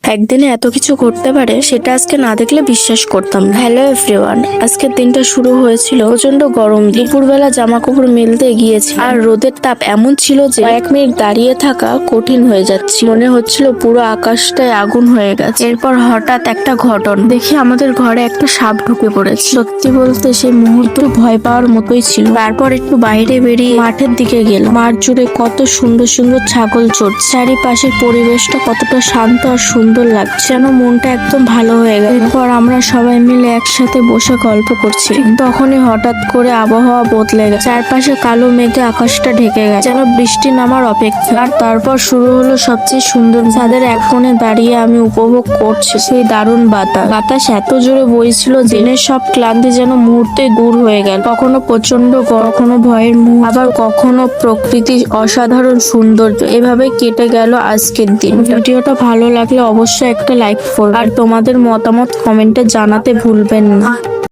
একদিনে এত কিছু ঘটতে পারে সেটা আজকে না দেখলে বিশ্বাস করতাম না। হ্যালো এভরিওয়ান, আজকের দিনটা শুরু হয়েছিল প্রচন্ড গরম দিয়ে। দুপুরবেলা জামা কাপড় মেলতে গিয়েছি আর রোদের তাপ এমন ছিল যে 1 মিনিট দাঁড়িয়ে থাকা কঠিন হয়ে যাচ্ছে। মনে হচ্ছিল পুরো আকাশটায় আগুন হয়ে গেছে। এরপর হঠাৎ একটা ঘটনা দেখি আমাদের ঘরে একটা সাপ ঢুকে পড়েছে। সত্যি বলতে সেই মুহূর্ত ভয় পাওয়ার মতোই ছিল। তারপর একটু বাইরে বেরিয়ে মাঠের দিকে গেলাম। মাঠ জুড়ে কত সুন্দর সুন্দর ছাগল চড়ছে। চারিপাশের পরিবেশটা কতটা শান্ত আর সুন্দর লাগছে, যেন মনটা একদম ভালো হয়ে গেল। এরপর আমরা সবাই মিলে একসাথে বসে গল্প করছি। তখনই হঠাৎ করে আবহাওয়া বদলে গেছে। চারপাশে কালো মেঘে আকাশটা ঢেকে গেছে, যেন বৃষ্টি নামার অপেক্ষা। আর তারপর শুরু হলো সবচেয়ে সুন্দর। ছাদের এক কোণে দাঁড়িয়ে আমি উপভোগ করছি সেই দারুণ বাতাস এত জোরে বইছিল যে দিনের সব ক্লান্তি যেন মুহূর্তে দূর হয়ে গেল। কখনো প্রচন্ড কখনো ভয়ের মুহূর্ত, আবার কখনো প্রকৃতির অসাধারণ সৌন্দর্য। এভাবে কেটে গেল আজকের দিন। ভিডিওটা ভালো লাগলে অবশ্যই একটা লাইক করুন আর তোমাদের মতামত কমেন্টে জানাতে ভুলবেন না।